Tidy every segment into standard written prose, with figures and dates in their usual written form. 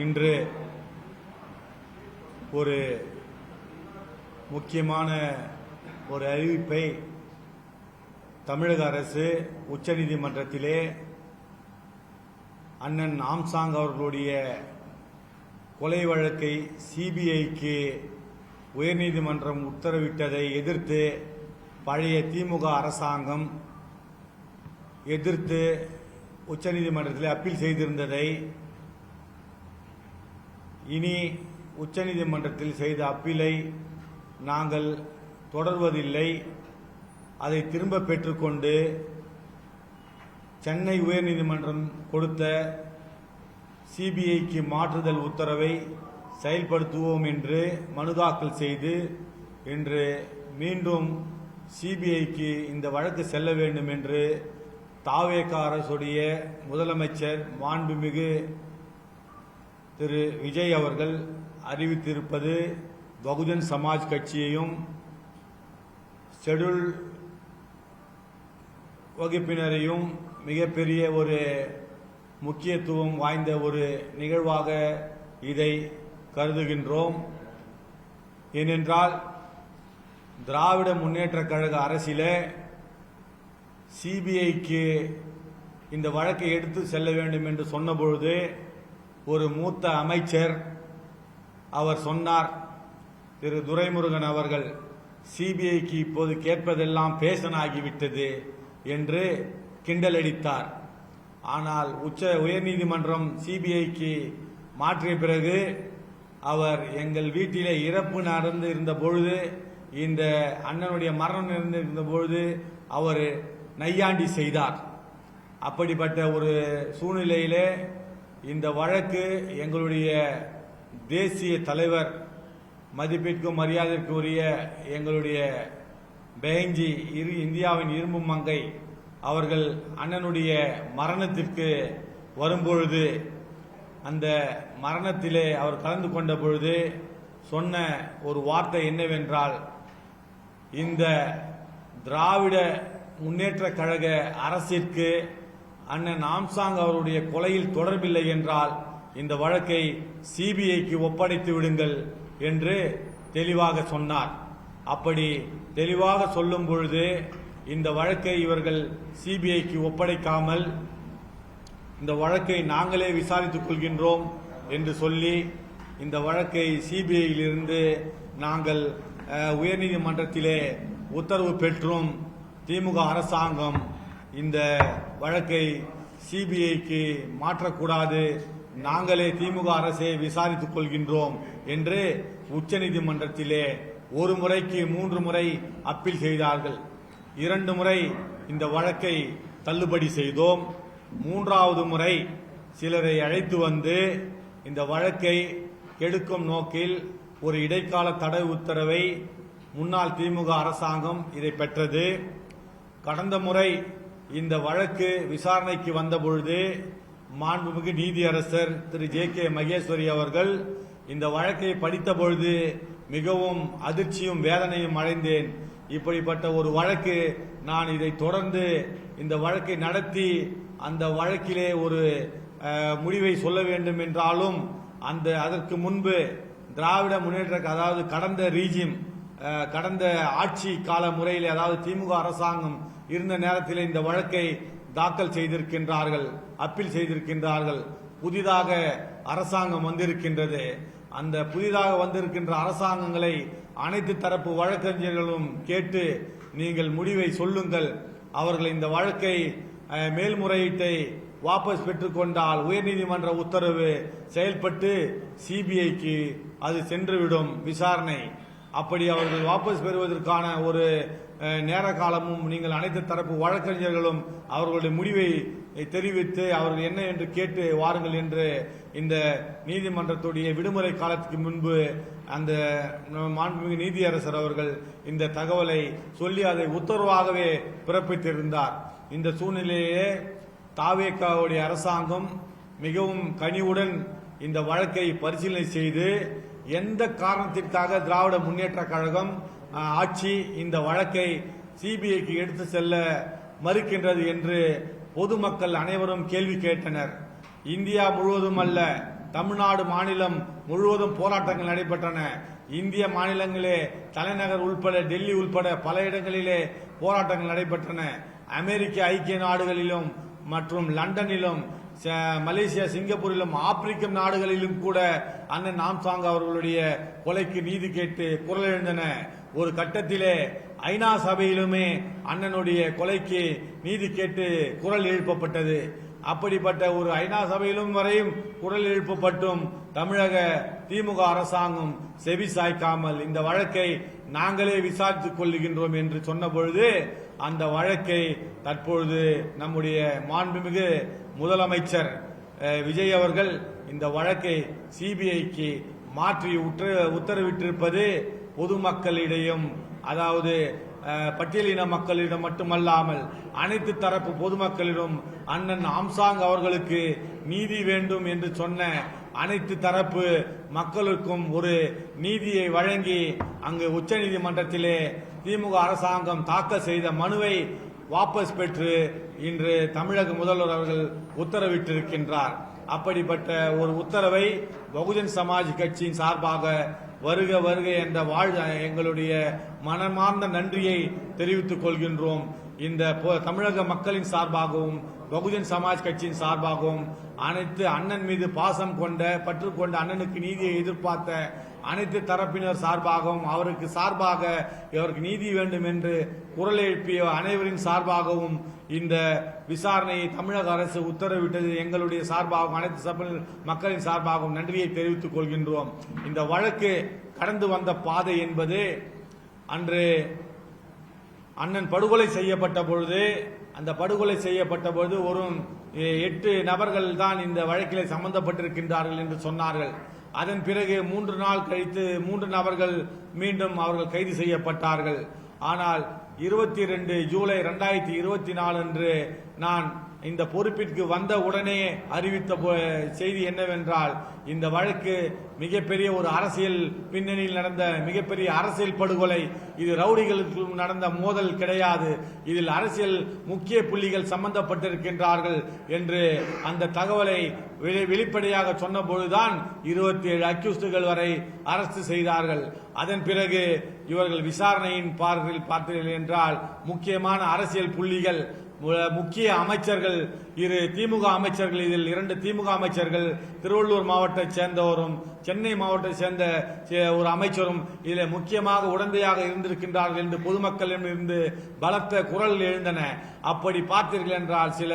இன்று ஒரு முக்கியமான ஒரு அறிவிப்பை தமிழக அரசு உச்சநீதிமன்றத்திலே அண்ணன் ஆம்சாங் அவர்களுடைய கொலை வழக்கை சிபிஐக்கு உயர்நீதிமன்றம் உத்தரவிட்டதை எதிர்த்து பழைய திமுக அரசாங்கம் எதிர்த்து உச்சநீதிமன்றத்தில் அப்பீல் செய்திருந்ததை இனி உச்சநீதிமன்றத்தில் செய்த அப்பீலை நாங்கள் தொடர்வதில்லை, அதை திரும்ப பெற்றுக்கொண்டு சென்னை உயர்நீதிமன்றம் கொடுத்த சிபிஐக்கு மாற்றுதல் உத்தரவை செயல்படுத்துவோம் என்று மனு தாக்கல் செய்து இன்று மீண்டும் சிபிஐக்கு இந்த வழக்கு செல்ல வேண்டும் என்று தாவேகா அரசுடைய முதலமைச்சர் மாண்புமிகு திரு விஜய் அவர்கள் அறிவித்திருப்பது பகுஜன் சமாஜ் கட்சியையும் ஷெட்யூல் வகுப்பினரையும் மிகப்பெரிய ஒரு முக்கியத்துவம் வாய்ந்த ஒரு நிகழ்வாக இதை கருதுகின்றோம். ஏனென்றால் திராவிட முன்னேற்றக் கழக அரசிலே சிபிஐக்கு இந்த வழக்கை எடுத்து செல்ல வேண்டும் என்று சொன்னபொழுது ஒரு மூத்த அமைச்சர் அவர் சொன்னார், திரு துரைமுருகன் அவர்கள், சிபிஐக்கு இப்போது கேட்பதெல்லாம் பேஷன் ஆகிவிட்டது என்று கிண்டலடித்தார். ஆனால் உயர்நீதிமன்றம் சிபிஐக்கு மாற்றிய பிறகு அவர் எங்கள் வீட்டிலே இறப்பு நடந்து இருந்த பொழுது, இந்த அண்ணனுடைய மரணம் இருந்த பொழுது அவர் நையாண்டி செய்தார். அப்படிப்பட்ட ஒரு சூழ்நிலையிலே இந்த வழக்கு எங்களுடைய தேசிய தலைவர், மதிப்பிற்கும் மரியாதைக்குரிய எங்களுடைய பெஹன்ஜி இந்தியாவின் இரும்பு மங்கை அவர்கள் அண்ணனுடைய மரணத்திற்கு வரும்பொழுது, அந்த மரணத்திலே அவர் கலந்து கொண்ட பொழுது சொன்ன ஒரு வார்த்தை என்னவென்றால், இந்த திராவிட முன்னேற்ற கழக அரசிற்கு அண்ணன் ஆம்சாங் அவருடைய கொலையில் தொடர்பில்லை என்றால் இந்த வழக்கை சிபிஐக்கு ஒப்படைத்து விடுங்கள் என்று தெளிவாக சொன்னார். அப்படி தெளிவாக சொல்லும் பொழுது இந்த வழக்கை இவர்கள் சிபிஐக்கு ஒப்படைக்காமல் இந்த வழக்கை நாங்களே விசாரித்துக் கொள்கின்றோம் என்று சொல்லி இந்த வழக்கை சிபிஐயிலிருந்து நாங்கள் உயர்நீதிமன்றத்திலே உத்தரவு பெற்றும் திமுக அரசாங்கம் இந்த வழக்கை சிபிஐக்கு மாற்றக்கூடாது, நாங்களே திமுக அரசை விசாரித்துக் கொள்கின்றோம் என்று உச்சநீதிமன்றத்திலே ஒரு முறைக்கு 3 முறை அப்பீல் செய்தார்கள். 2 முறை இந்த வழக்கை தள்ளுபடி செய்தோம். 3வது முறை சிலரை அழைத்து வந்து இந்த வழக்கை கெடுக்கும் நோக்கில் ஒரு இடைக்கால தடை உத்தரவை முன்னாள் திமுக அரசாங்கம் இதை பெற்றது. கடந்த முறை இந்த வழக்கு விசாரணைக்கு வந்தபொழுது மாண்புமிகு நீதியரசர் திரு ஜே.கே. மகேஸ்வரி அவர்கள் இந்த வழக்கை படித்த பொழுது மிகவும் அதிர்ச்சியும் வேதனையும் அடைந்தேன். இப்படிப்பட்ட ஒரு வழக்கு, நான் இதை தொடர்ந்து இந்த வழக்கை நடத்தி அந்த வழக்கிலே ஒரு முடிவை சொல்ல வேண்டும் என்றாலும் அதற்கு முன்பு திராவிட முன்னேற்ற, அதாவது கடந்த ஆட்சி கால முறையில், அதாவது திமுக அரசாங்கம் இருந்த நேரத்தில் இந்த வழக்கை தாக்கல் செய்திருக்கின்றார்கள், அப்பீல் செய்திருக்கின்றார்கள். புதிதாக அரசாங்கம் வந்திருக்கின்றது. அந்த புதிதாக வந்திருக்கின்ற அரசாங்கங்களை அனைத்து தரப்பு வழக்கறிஞர்களும் கேட்டு நீங்கள் முடிவை சொல்லுங்கள், அவர்கள் இந்த வழக்கை மேல்முறையீட்டை வாபஸ் பெற்றுக்கொண்டால் உயர்நீதிமன்ற உத்தரவு செயல்பட்டு சிபிஐக்கு அது சென்றுவிடும் விசாரணை. அப்படி அவர்கள் வாபஸ் பெறுவதற்கான ஒரு நேர காலமும் நீங்கள் அனைத்து தரப்பு வழக்கறிஞர்களும் அவர்களுடைய முடிவை தெரிவித்து அவர்கள் என்ன என்று கேட்டு வாருங்கள் என்று இந்த நீதிமன்றத்துடைய விடுமுறை காலத்துக்கு முன்பு அந்த மாண்புமிகு நீதியரசர் அவர்கள் இந்த தகவலை சொல்லி அதை உத்தரவாகவே பிறப்பித்திருந்தார். இந்த சூழ்நிலையே தாவேகாவுடைய அரசாங்கம் மிகவும் கனிவுடன் இந்த வழக்கை பரிசீலனை செய்து எந்த காரணத்திற்காக திராவிட முன்னேற்ற கழகம் ஆட்சி இந்த வழக்கை சிபிஐக்கு எடுத்து செல்ல மறுக்கின்றது என்று பொதுமக்கள் அனைவரும் கேள்வி கேட்டனர். இந்தியா முழுவதும் அல்ல, தமிழ்நாடு மாநிலம் முழுவதும் போராட்டங்கள் நடைபெற்றன. இந்திய மாநிலங்களே தலைநகர் உள்பட டெல்லி உள்பட பல இடங்களிலே போராட்டங்கள் நடைபெற்றன. அமெரிக்க ஐக்கிய நாடுகளிலும் மற்றும் லண்டனிலும் மலேசியா சிங்கப்பூரிலும் ஆப்பிரிக்க நாடுகளிலும் கூட அண்ணன் ஆம்ஸ்ட்ராங் அவர்களுடைய கொலைக்கு நீதி கேட்டு குரல் எழுந்தன. ஒரு கட்டத்திலே ஐநா சபையிலுமே அண்ணனுடைய கொலைக்கு நீதி கேட்டு குரல் எழுப்பப்பட்டது. அப்படிப்பட்ட ஒரு ஐநா சபையிலும் வரையும் குரல் எழுப்பப்பட்டும் தமிழக திமுக அரசாங்கம் செவி சாய்க்காமல் இந்த வழக்கை நாங்களே விசாரித்துக் கொள்ளுகின்றோம் என்று சொன்ன பொழுது அந்த வழக்கை தற்பொழுது நம்முடைய மாண்புமிகு முதலமைச்சர் விஜய் அவர்கள் இந்த வழக்கை சிபிஐக்கு மாற்றி உத்தரவிட்டிருப்பது பொதுமக்களிடையும், அதாவது பட்டியலின மக்களிடம் மட்டுமல்லாமல் அனைத்து தரப்பு பொதுமக்களிடம் அண்ணன் ஆம்ஸ்ட்ராங் அவர்களுக்கு நீதி வேண்டும் என்று சொன்ன அனைத்து தரப்பு மக்களுக்கும் ஒரு நீதியை வழங்கி அங்கு உச்சநீதிமன்றத்திலே திமுக அரசாங்கம் தாக்கல் செய்த மனுவை வாபஸ் பெற்று இன்று தமிழக முதல்வர் அவர்கள் உத்தரவிட்டிருக்கின்றார். அப்படிப்பட்ட ஒரு உத்தரவை பகுஜன் சமாஜ் கட்சியின் சார்பாக வருக வருக என்ற எங்களுடைய மனமார்ந்த நன்றியை தெரிவித்துக் கொள்கின்றோம். இந்த தமிழக மக்களின் சார்பாகவும் பகுஜன் சமாஜ் கட்சியின் சார்பாகவும் அனைத்து அண்ணன் மீது பாசம் கொண்ட பற்று கொண்ட அண்ணனுக்கு நீதியை எதிர்பார்த்த அனைத்து தரப்பினர் சார்பாகவும் அவருக்கு சார்பாக இவருக்கு நீதி வேண்டும் என்று குரல் எழுப்பிய அனைவரின் சார்பாகவும் இந்த விசாரணையை தமிழக அரசு உத்தரவிட்டது எங்களுடைய சார்பாகவும் அனைத்து மக்களின் சார்பாகவும் நன்றியை தெரிவித்துக் கொள்கின்றோம். இந்த வழக்கு கடந்து வந்த பாதை என்பது அன்று அண்ணன் படுகொலை செய்யப்பட்ட பொழுது அந்த படுகொலை செய்யப்பட்ட பொழுது ஒரு 8 நபர்கள் தான் இந்த வழக்கில் சம்பந்தப்பட்டிருக்கின்றார்கள் என்று சொன்னார்கள். அதன் பிறகு 3 நாள் கழித்து 3 நபர்கள் மீண்டும் அவர்கள் கைது செய்யப்பட்டார்கள். ஆனால் 22 ஜூலை 2024 அன்று நான் இந்த பொறுப்பிற்கு வந்த உடனே அறிவித்த செய்தி என்னவென்றால் இந்த வழக்கு மிகப்பெரிய ஒரு அரசியல் பின்னணியில் நடந்த மிகப்பெரிய அரசியல் படுகொலை. இது ரவுடிகளுக்கு நடந்த மோதல் கிடையாது, இதில் அரசியல் முக்கிய புள்ளிகள் சம்பந்தப்பட்டிருக்கின்றார்கள் என்று அந்த தகவலை வெளிப்படையாக சொன்னபொழுதுதான் 27 அக்யூஸ்டுகள் வரை அரசு செய்தார்கள். அதன் பிறகு இவர்கள் விசாரணையின் பார்வையில் பார்த்தீர்கள் என்றால் முக்கியமான அரசியல் புள்ளிகள், முக்கிய அமைச்சர்கள், திமுக அமைச்சர்கள், இதில் 2 திமுக அமைச்சர்கள், திருவள்ளூர் மாவட்டத்தை சேர்ந்தவரும் சென்னை மாவட்டத்தை சேர்ந்த ஒரு அமைச்சரும் இதில் முக்கியமாக உடந்தையாக இருந்திருக்கின்றார்கள் என்று பொதுமக்களிடம் இருந்து பலத்த குரல் எழுந்தன. அப்படி பார்த்தீர்கள் என்றால் சில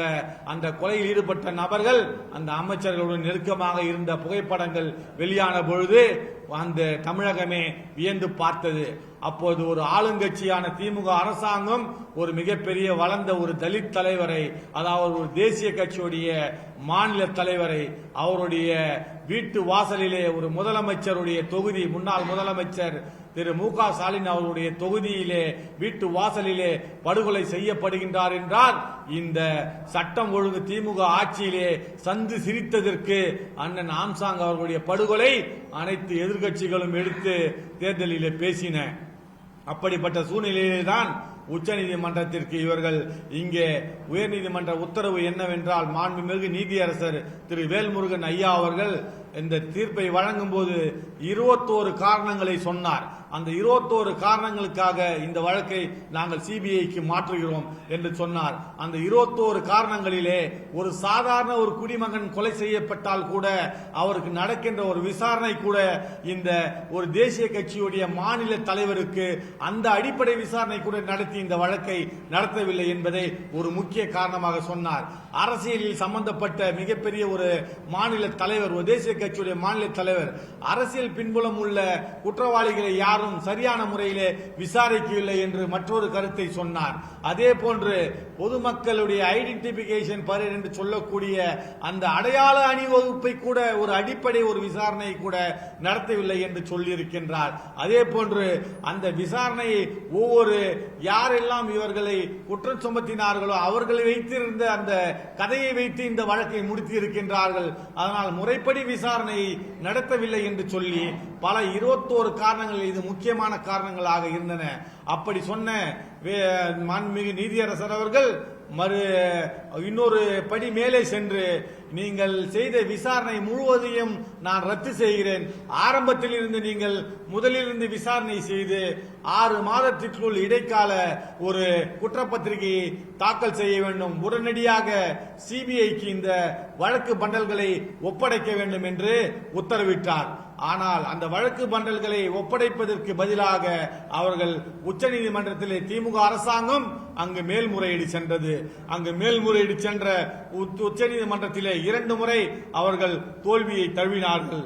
அந்த கொலையில் ஈடுபட்ட நபர்கள் அந்த அமைச்சர்களுடன் நெருக்கமாக இருந்த புகைப்படங்கள் வெளியான பொழுது அந்த தமிழகமே வியந்து பார்த்தது. அப்போது ஒரு ஆளுங்கட்சியான திமுக அரசாங்கம் ஒரு மிகப்பெரிய வளர்ந்த ஒரு தலித் தலைவரை, அதாவது ஒரு தேசிய கட்சியுடைய மாநில தலைவரை அவருடைய வீட்டு வாசலிலே ஒரு முதலமைச்சருடைய தொகுதி, முன்னாள் முதலமைச்சர் திரு மு.க. ஸ்டாலின் அவருடைய தொகுதியிலே வீட்டு வாசலிலே படுகொலை செய்யப்படுகின்றார் என்றால் இந்த சட்டம் ஒழுங்கு திமுக ஆட்சியிலே சந்து சிரித்ததற்கு அண்ணன் ஆம்ஸ்ட்ராங் அவர்களுடைய படுகொலை அனைத்து எதிர்கட்சிகளும் எடுத்து தேர்தலிலே பேசின. அப்படிப்பட்ட சூழ்நிலையிலே தான் உச்சநீதிமன்றத்திற்கு இவர்கள் இங்கே உயர்நீதிமன்ற உத்தரவு என்னவென்றால் மாண்புமிகு நீதியரசர் திரு வேல்முருகன் ஐயா அவர்கள் இந்த தீர்ப்பை வழங்கும் போது 21 காரணங்களை சொன்னார். அந்த 21 காரணங்களுக்காக இந்த வழக்கை நாங்கள் சிபிஐக்கு மாற்றுகிறோம் என்று சொன்னார். அந்த 21 காரணங்களிலே ஒரு சாதாரண ஒரு குடிமகன் கொலை செய்யப்பட்டால் கூட அவருக்கு நடக்கின்ற ஒரு விசாரணை கூட இந்த ஒரு தேசிய கட்சியுடைய மாநில தலைவருக்கு அந்த அடிப்படை விசாரணை கூட நடத்தி இந்த வழக்கை நடத்தவில்லை என்பதை ஒரு முக்கிய காரணமாக சொன்னார். அரசியலில் சம்பந்தப்பட்ட மிகப்பெரிய ஒரு மாநில தலைவர், ஒரு தேசிய கட்சியுடைய மாநில தலைவர், அரசியல் பின்புலம் உள்ள குற்றவாளிகளை யாரும் சரியான முறையிலே விசாரிக்கவில்லை என்று மற்றொரு கருத்தை சொன்னார். அதே போன்று பொதுமக்களுடைய ஐடென்டிபிகேஷன் பரேட் என்று சொல்லக்கூடிய அந்த அடையாள அணிவகுப்பை கூட ஒரு அடிப்படை ஒரு விசாரணை கூட நடத்தவில்லை என்று சொல்லியிருக்கின்றார். அதே போன்று அந்த விசாரணையை ஒவ்வொரு யாரெல்லாம் இவர்களை குற்றம் சுமத்தினார்களோ அவர்களை வைத்திருந்த அந்த கதையை வைத்து இந்த வழக்கை முடித்து இருக்கின்றார்கள். அதனால் முறைப்படி விசாரணையை நடத்தவில்லை என்று சொல்லி பல 21 காரணங்கள் இது முக்கியமான காரணங்களாக இருந்தன. அப்படி சொன்ன மாண்புமிகு நீதியரசர் அவர்கள் இன்னொரு படி மேலே சென்று நீங்கள் செய்த விசாரணை முழுவதையும் நான் ரத்து செய்கிறேன். ஆரம்பத்தில் இருந்து நீங்கள் முதலிலிருந்து விசாரணை செய்து 6 மாதத்திற்குள் இடைக்கால ஒரு குற்றப்பத்திரிகையை தாக்கல் செய்ய வேண்டும். உடனடியாக சிபிஐக்கு இந்த வழக்கு பண்டல்களை ஒப்படைக்க வேண்டும் என்று உத்தரவிட்டார். ஆனால் அந்த வழக்கு பண்டல்களை ஒப்படைப்பதற்கு பதிலாக அவர்கள் உச்சநீதிமன்றத்திலே திமுக அரசாங்கம் அங்கு மேல்முறையீடு சென்றது. அங்கு மேல்முறையீடு சென்ற உச்சநீதிமன்றத்திலே 2 முறை அவர்கள் தோல்வியை தழுவினார்கள்.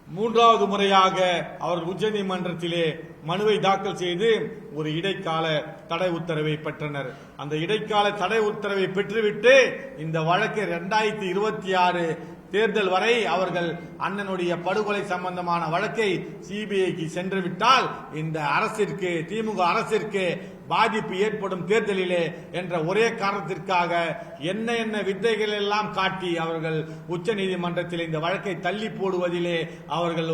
3வது முறையாக அவர்கள் உச்சநீதிமன்றத்திலே மனுவை தாக்கல் செய்து ஒரு இடைக்கால தடை உத்தரவை பெற்றனர். அந்த இடைக்கால தடை உத்தரவை பெற்றுவிட்டு இந்த வழக்கை 2026 தேர்தல் வரை அவர்கள் அண்ணனுடைய படுகொலை சம்பந்தமான வழக்கை சிபிஐக்கு சென்று விட்டால் இந்த அரசிற்கு, திமுக அரசிற்கு பாதிப்பு ஏற்படும் தேர்தலிலே என்ற ஒரே காரணத்திற்காக என்ன வித்தைகள் எல்லாம் காட்டி அவர்கள் உச்ச நீதிமன்றத்தில் இந்த வழக்கை தள்ளி போடுவதிலே அவர்கள்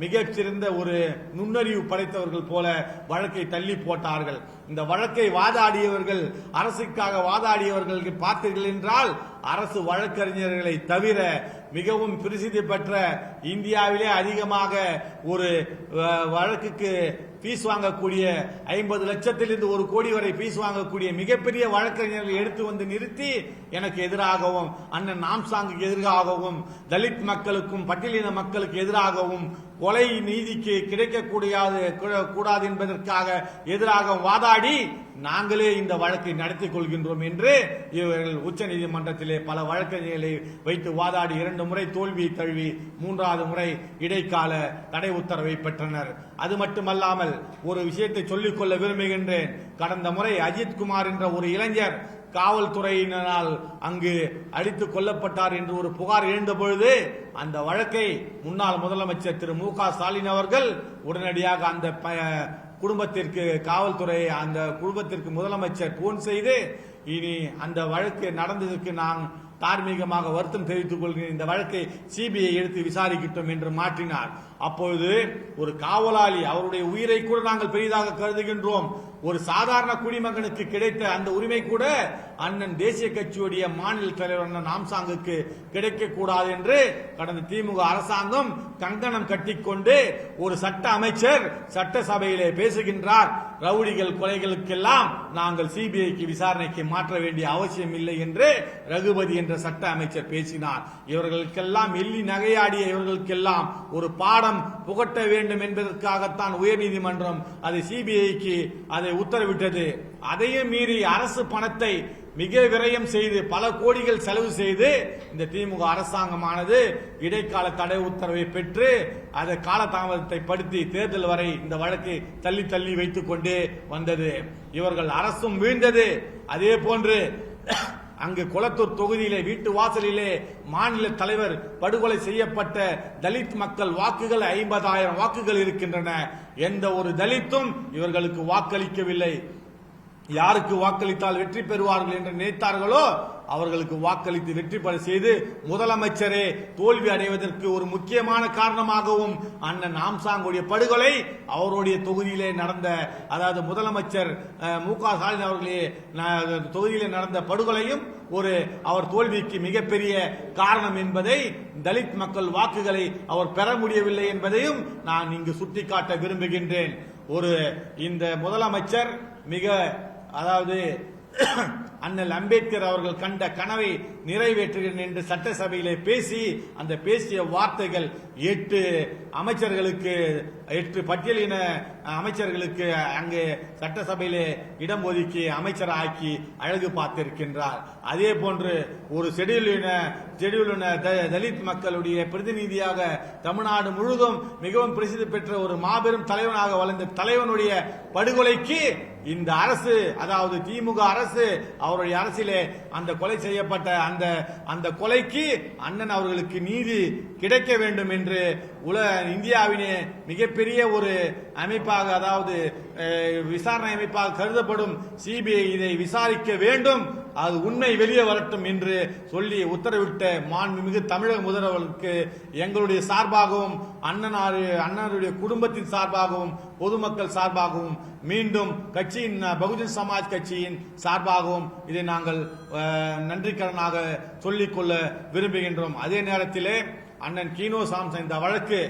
மிகச்சிறந்த ஒரு நுண்ணறிவு படைத்தவர்கள் போல வழக்கை தள்ளி போட்டார்கள். இந்த வழக்கை வாதாடியவர்கள், அரசுக்காக வாதாடியவர்களுக்கு பார்த்தீர்கள் என்றால் அரசு வழக்கறிஞர்களை தவிர மிகவும் பிரசித்தி பெற்ற, இந்தியாவிலே அதிகமாக ஒரு வழக்குக்கு பீஸ் வாங்கக்கூடிய 50 லட்சத்திலிருந்து 1 கோடி வரை பீஸ் வாங்கக்கூடிய மிகப்பெரிய வழக்கறிஞர்கள் எடுத்து வந்து நிறுத்தி எனக்கு எதிராகவும், அண்ணன் நாம்சாங்குக்கு எதிராகவும், தலித் மக்களுக்கும் பட்டியலின மக்களுக்கு எதிராகவும், கொலை நீதிக்கு கிடைக்கக்கூடாது என்பதற்காக எதிராக வாதாடி நாங்களே இந்த வழக்கை நடத்திக் கொள்கின்றோம் என்று இவர்கள் உச்ச நீதிமன்றத்திலே பல வழக்கறிஞர்களை வைத்து வாதாடி 2 முறை தோல்வியை தழுவி 3வது முறை இடைக்கால தடை உத்தரவை பெற்றனர். அது மட்டுமல்லாமல் ஒரு விஷயத்தை சொல்லிக் கொள்ள விரும்புகின்றேன். கடந்த முறை அஜித்குமார் என்ற ஒரு இளைஞர் காவல்துறையினரால் அங்கு அடித்துக் கொல்லப்பட்டார் என்று ஒரு புகார் எழுந்த பொழுது அந்த வழக்கை முன்னாள் முதலமைச்சர் திரு மு க ஸ்டாலின் அவர்கள் உடனடியாக அந்த குடும்பத்திற்கு, காவல்துறை அந்த குடும்பத்திற்கு முதலமைச்சர் போன் செய்து இனி அந்த வழக்கு நடந்ததற்கு நான் தார்மீகமாக வருத்தம் தெரிவித்துக் கொள்கிறேன், இந்த வழக்கை சிபிஐ எடுத்து விசாரிக்கட்டும் என்று மாற்றினார். அப்பொழுது ஒரு காவலாளி, அவருடைய உயிரை கூட நாங்கள் பெரிதாக கருதுகின்றோம், ஒரு சாதாரண குடிமகனுக்கு கிடைத்த அந்த உரிமை கூட அண்ணன் தேசிய கட்சியுடைய மாநில தலைவர் நாம்சாங்குக்கு கிடைக்க கூடாது என்று கடந்த திமுக அரசாங்கம் கங்கணம் கட்டிக்கொண்டு ஒரு சட்ட அமைச்சர் சட்டசபையிலே பேசுகின்றார். ரவுடிகள் கொலைகளுக்கெல்லாம் நாங்கள் சிபிஐக்கு விசாரணைக்கு மாற்ற வேண்டிய அவசியம் இல்லை என்று ரகுபதி என்ற சட்ட அமைச்சர் பேசினார். இவர்களுக்கெல்லாம் எள்ளி நகையாடிய இவர்களுக்கெல்லாம் ஒரு பாடம் புகட்ட வேண்டும் என்பதற்காகத்தான் உயர்நீதிமன்றம் அதை சிபிஐக்கு அதை உத்தரவிட்டது. அதையும் மீறி அரசு பணத்தை மிக விரயம் செய்து பல கோடிகள் செலவு செய்து இந்த திமுக அரசாங்கமானது இடைக்கால தடை உத்தரவை பெற்று அதை காலதாமதத்தை படுத்தி தேர்தல் வரை இந்த வழக்கை தள்ளி வைத்துக் கொண்டே வந்தது. இவர்கள் அரசும் வீழ்ந்தது. அதே போன்று அங்கு கொளத்தூர் தொகுதியிலே வீட்டு வாசலிலே மாநில தலைவர் படுகொலை செய்யப்பட்ட தலித் மக்கள் வாக்குகள் 50,000 வாக்குகள் இருக்கின்றன. எந்த ஒரு தலித்தும் இவர்களுக்கு வாக்களிக்கவில்லை. யாருக்கு வாக்களித்தால் வெற்றி பெறுவார்கள் என்று நினைத்தார்களோ அவர்களுக்கு வாக்களித்து வெற்றி பெற செய்து முதலமைச்சரே தோல்வி அடைவதற்கு ஒரு முக்கியமான காரணமாகவும் அண்ணன் நாம்சாங்குடைய படுகொலை அவருடைய தொகுதியிலே நடந்த, அதாவது முதலமைச்சர் மு க ஸ்டாலின் அவர்களே தொகுதியிலே நடந்த படுகொலையும் அவர் தோல்விக்கு மிகப்பெரிய காரணம் என்பதை, தலித் மக்கள் வாக்குகளை அவர் பெற முடியவில்லை என்பதையும் நான் இங்கு சுட்டிக்காட்ட விரும்புகின்றேன். இந்த முதலமைச்சர் அதாவது அண்ணல் அம்பேத்கர் அவர்கள் கண்ட கனவை நிறைவேற்றுகிறேன் என்று சட்டசபையிலே பேசி அந்த பேசிய வார்த்தைகள் 8 அமைச்சர்களுக்கு, 8 பட்டியலின அமைச்சர்களுக்கு அங்கு சட்டசபையிலே இடம் ஒதுக்கி அமைச்சராக்கி அழகு பார்த்திருக்கின்றார். அதே போன்று ஒரு ஷெட்யூலின தலித் மக்களுடைய பிரதிநிதியாக தமிழ்நாடு முழுவதும் மிகவும் பிரசித்தி பெற்ற ஒரு மாபெரும் தலைவனாக வளர்ந்த தலைவனுடைய படுகொலைக்கு இந்த அரசு, அதாவது திமுக அரசு, அவருடைய அரசிலே அந்த கொலை செய்யப்பட்ட அந்த கொலைக்கு அண்ணன் அவர்களுக்கு நீதி கிடைக்க வேண்டும் என்று இந்தியாவினே மிகப்பெரிய ஒரு அமைப்பாக, அதாவது விசாரணை அமைப்பாக கருதப்படும் சிபிஐ இதை விசாரிக்க வேண்டும், அது உண்மை வெளியே வரட்டும் என்று சொல்லி உத்தரவிட்ட மாண்புமிகு தமிழக முதல்வருக்கு எங்களுடைய சார்பாகவும் அண்ணனுடைய குடும்பத்தின் சார்பாகவும் பொதுமக்கள் சார்பாகவும் மீண்டும் கட்சியின் பகுஜன் சமாஜ் கட்சியின் சார்பாகவும் இதை நாங்கள் நன்றிக்கடனாக சொல்லிக்கொள்ள விரும்புகின்றோம். அதே நேரத்திலே அண்ணன் கீனோ சாம்சன் இந்த வழக்கு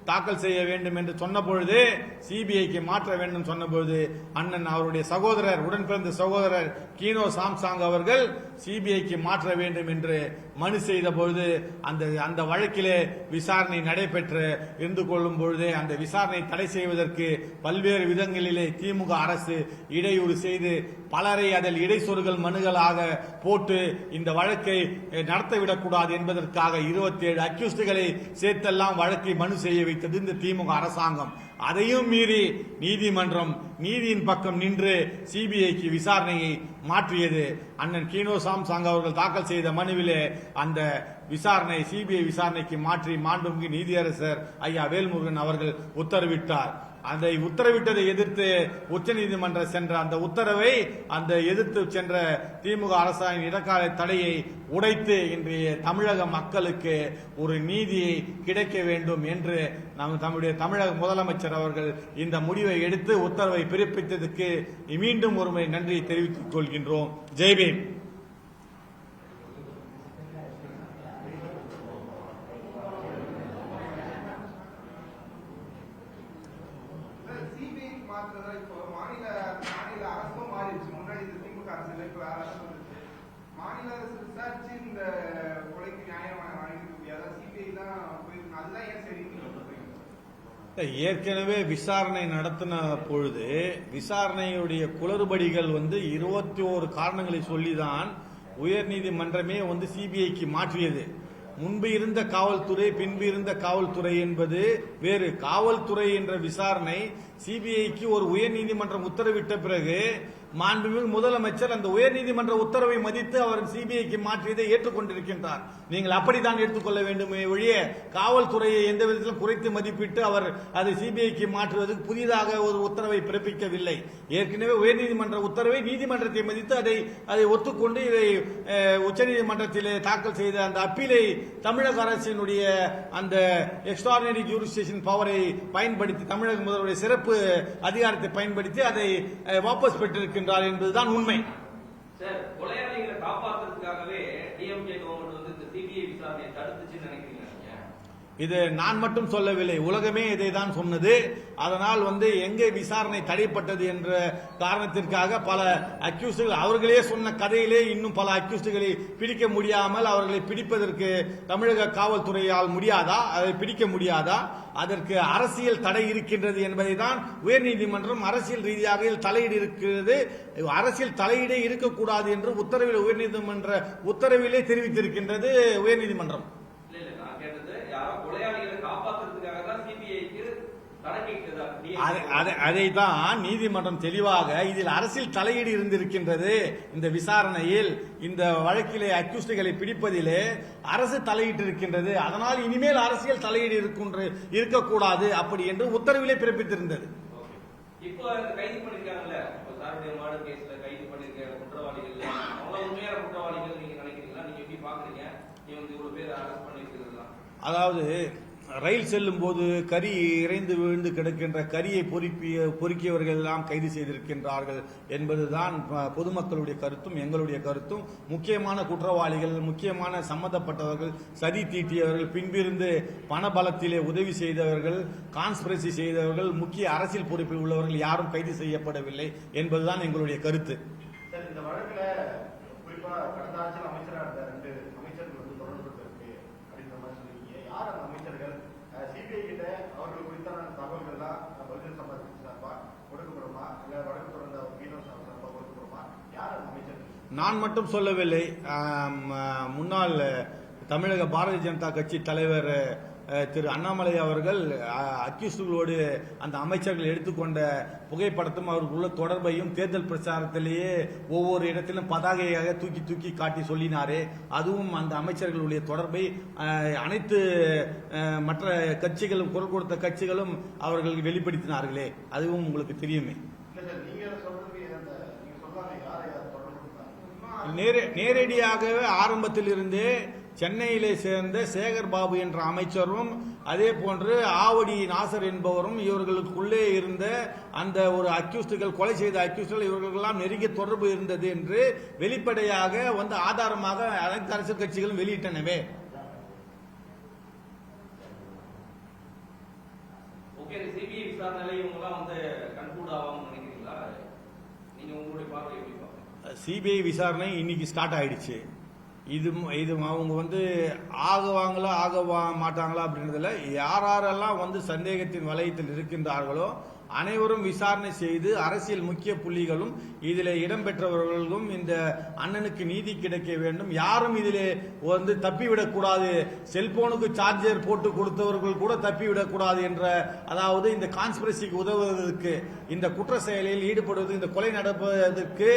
தாக்கல் செய்ய வேண்டும் என்று சொன்ன பொழுது, சிபிஐக்கு மாற்ற வேண்டும் சொன்ன பொழுது, அண்ணன் அவருடைய சகோதரர், உடன் பிறந்த சகோதரர் கீனோ சாம்சாங் அவர்கள் சிபிஐக்கு மாற்ற வேண்டும் என்று மனு செய்த பொழுது, அந்த வழக்கிலே விசாரணை நடைபெற்று இருந்து கொள்ளும் பொழுது அந்த விசாரணை தடை செய்வதற்கு பல்வேறு விதங்களிலே திமுக அரசு இடையூறு செய்து பலரை அதில் இடைச்சொருகள் மனுகளாக போட்டு இந்த வழக்கை நடத்தவிடக்கூடாது என்பதற்காக 27 அக்யூஸ்டுகளை சேர்த்தெல்லாம் வழக்கை மனு செய்ய வைத்தது இந்த திமுக அரசாங்கம். அதையும் மீறி நீதிமன்றம் நீதியின் பக்கம் நின்று சிபிஐக்கு விசாரணையை மாற்றியது. அண்ணன் கீனோ சாம்சாங் அவர்கள் தாக்கல் செய்த மனுவிலே அந்த விசாரணை சிபிஐ விசாரணைக்கு மாற்றி மாண்புமிகு நீதியரசர் ஐயா வேல்முருகன் அவர்கள் உத்தரவிட்டார். அதை உத்தரவிட்டதை எதிர்த்து உச்சநீதிமன்றம் சென்ற அந்த உத்தரவை எதிர்த்து சென்ற திமுக அரசாங்கம் இடைக்கால தடையை உடைத்து இன்றைய தமிழக மக்களுக்கு ஒரு நீதி கிடைக்க வேண்டும் என்று நம்முடைய தமிழக முதலமைச்சர் அவர்கள் இந்த முடிவை எடுத்து உத்தரவை பிறப்பித்ததற்கு மீண்டும் ஒருமுறை நன்றி தெரிவித்துக் கொள்கின்றோம். ஜெய்பீம். ஏற்கனவே விசாரணை நடத்தின பொழுது விசாரணையுடைய குளறுபடிகள் 21 காரணங்களை சொல்லிதான் உயர்நீதிமன்றமே சிபிஐக்கு மாற்றியது. முன்பு இருந்த காவல்துறை பின்பு இருந்த காவல்துறை என்பது வேறு. காவல்துறை என்ற விசாரணை சிபிஐக்கு ஒரு உயர்நீதிமன்றம் உத்தரவிட்ட பிறகு மாண்புமிகு முதலமைச்சர் அந்த உயர்நீதிமன்ற உத்தரவை மதித்து அவர் சிபிஐக்கு மாற்றியதை ஏற்றுக்கொண்டிருக்கின்றார். நீங்கள் அப்படித்தான் எடுத்துக்கொள்ள வேண்டுமே ஒழிய காவல்துறையை எந்த விதத்திலும் குறைத்து மதிப்பிட்டு அவர் அதை சிபிஐக்கு மாற்றுவதற்கு புதிதாக ஒரு உத்தரவை பிறப்பிக்கவில்லை. ஏற்கனவே உயர்நீதிமன்ற உத்தரவை நீதிமன்றத்தை மதித்து அதை ஒத்துக்கொண்டு இதை உச்சநீதிமன்றத்திலே தாக்கல் செய்த அந்த அப்பீலை தமிழக அரசினுடைய அந்த எக்ஸ்ட்ராடினரி ஜூரிஸ்டிக்ஷன் பவரை பயன்படுத்தி தமிழக முதல்வருடைய சிறப்பு அதிகாரத்தை பயன்படுத்தி அதை வாபஸ் பெற்றிருக்கின்றார் என்பதுதான் உண்மை. கொலையாளிகளை காப்பாற்றுவதற்காகவே டிஎம்கே கவர்மெண்ட் இந்த சிபிஐ விசாரணையை தடுத்துச்சுன்னு நினைக்கிறீங்க? இது நான் மட்டும் சொல்லவில்லை, உலகமே இதை தான் சொன்னது. அதனால் எங்கே விசாரணை தடைப்பட்டது என்ற காரணத்திற்காக பல அக்யூஸ்டுகள் அவர்களே சொன்ன கதையிலே இன்னும் பல அக்யூஸ்டுகளை பிடிக்க முடியாமல் அவர்களை பிடிப்பதற்கு தமிழக காவல்துறையால் முடியாதா? அதை பிடிக்க முடியாதா? அதற்கு அரசியல் தடை இருக்கின்றது என்பதை தான் உயர்நீதிமன்றம் அரசியல் ரீதியாக தலையீடு இருக்கிறது, அரசியல் தலையீடே இருக்கக்கூடாது என்று உத்தரவில் உயர்நீதிமன்ற உத்தரவிலே தெரிவித்திருக்கின்றது உயர்நீதிமன்றம். அதைத்தான் நீதிமன்றம் தெளிவாக இதில் அரசியல் தலையீடு இருந்திருக்கின்றது. இந்த விசாரணையில் இந்த வழக்கிலே அக்யூஸ்டுகளை பிடிப்பதிலே அரசு தலையிட்டு இருக்கின்றது, அதனால் இனிமேல் அரசியல் தலையீடு இருக்கக்கூடாது அப்படி என்று உத்தரவிலே பிறப்பித்திருந்தது. இப்போ கைது பண்ணிருக்காங்கல்ல, மாடு கேஸ்ல கைது பண்ணிருக்க குற்றவாளிகள் உண்மையான குற்றவாளிகள் நீங்க நினைக்கிறீங்களா? நீங்க எப்படி பாக்குறீங்க? இவ்வளவு பேர் அரெஸ்ட் பண்ணிருக்கிறதுலாம், அதாவது ரயில் செல்லும் போது கறி இறைந்து விழுந்து கிடக்கின்ற கரியை பொறுக்கியவர்கள் எல்லாம் கைது செய்திருக்கின்றார்கள் என்பதுதான் பொதுமக்களுடைய கருத்தும் எங்களுடைய கருத்தும். முக்கியமான குற்றவாளிகள், முக்கியமான சம்பந்தப்பட்டவர்கள், சதி தீட்டியவர்கள், பின்பிருந்து பணபலத்திலே உதவி செய்தவர்கள், கான்ஸ்பிரசி செய்தவர்கள், முக்கிய அரசியல் பொறுப்பில் உள்ளவர்கள் யாரும் கைது செய்யப்படவில்லை என்பதுதான் எங்களுடைய கருத்து. இந்த வழக்குல குறிப்பா கடந்த ஆட்சியில் அமைச்சராக இருந்த 2 அமைச்சர்கள் தொடர்பு இருக்கு அப்படின்ற மாதிரி சொல்லிருக்கீங்க. யார் அந்த அமைச்சர்கள்? சிபிஐ கிட்ட அவர்கள் குறித்தான தகவல்கள் தான் பகுஜன் சமாஜ் சார்பா கொடுக்கப்படுமா, இல்ல வழக்கு தொடர்ந்த கீனோ சார்பா கொடுக்கப்படுமா? யார் அந்த அமைச்சர்கள்? நான் மட்டும் சொல்லவில்லை, முன்னாள் தமிழக பாரதிய ஜனதா கட்சி தலைவர் திரு அண்ணாமலை அவர்கள் அக்யூஸ்டுகளோடு அந்த அமைச்சர்கள் எடுத்துக்கொண்ட புகைப்படத்தும் அவருக்குள்ள தொடர்பையும் தேர்தல் பிரச்சாரத்திலேயே ஒவ்வொரு இடத்திலும் பதாகையாக தூக்கி தூக்கி காட்டி சொல்லினாரே, அதுவும் அந்த அமைச்சர்களுடைய தொடர்பை அனைத்து மற்ற கட்சிகளும் குரல் கொடுத்த கட்சிகளும் அவர்கள் வெளிப்படுத்தினார்களே, அதுவும் உங்களுக்கு தெரியுமே. நேரடியாகவே ஆரம்பத்தில் இருந்தே சென்னையிலே சேர்ந்த சேகர் பாபு என்ற அமைச்சரும் அதே போன்று ஆவடி நாசர் என்பவரும் இவர்களுக்குள்ளே இருந்த அந்த ஒரு அக்யூஸ்டுகள், கொலை செய்த அக்யூஸ்டுகள் இவர்களுக்கெல்லாம் நெருங்கிய தொடர்பு இருந்தது என்று வெளிப்படையாக வந்து ஆதாரமாக அனைத்து அரசியல் கட்சிகளும் வெளியிட்டனவே. சிபிஐ விசாரணையில இவங்கெல்லாம் வந்து கன்க்ளூட் ஆகாம நினைக்கிறீங்களா? நீங்க உங்களுடைய பார்வை எப்படி பாருங்க? சிபிஐ விசாரணை இன்னைக்கு ஸ்டார்ட் ஆயிடுச்சு. இது அவங்க வந்து ஆகுவாங்களா மாட்டாங்களா அப்படின்றதுல யாரெல்லாம் வந்து சந்தேகத்தின் வலயத்தில் இருக்கின்றார்களோ அனைவரும் விசாரணை செய்து அரசியல் முக்கிய புள்ளிகளும் இதில் இடம்பெற்றவர்களும் இந்த அண்ணனுக்கு நீதி கிடைக்க வேண்டும். யாரும் இதிலே வந்து தப்பிவிடக்கூடாது, செல்போனுக்கு சார்ஜர் போட்டு கொடுத்தவர்கள் கூட தப்பிவிடக்கூடாது என்ற, அதாவது இந்த கான்ஸ்பிரசிக்கு உதவுவதற்கு, இந்த குற்ற செயலில் ஈடுபடுவது, இந்த கொலை நடப்பதற்கு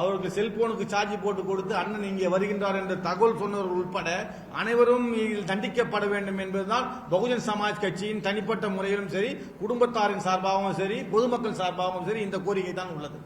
அவர்கள் செல்போனுக்கு சார்ஜ் போட்டு கொடுத்து அண்ணன் இங்கே வருகின்றார் என்ற தகவல் சொன்னவர்கள் உட்பட அனைவரும் இதில் தண்டிக்கப்பட வேண்டும் என்பதுதான் பகுஜன் சமாஜ் கட்சியின் தனிப்பட்ட முறையிலும் சரி, குடும்பத்தாரின் சார்பாகவும் சரி, பொதுமக்கள் சார்பாகவும் சரி இந்த கோரிக்கை தான் உள்ளது.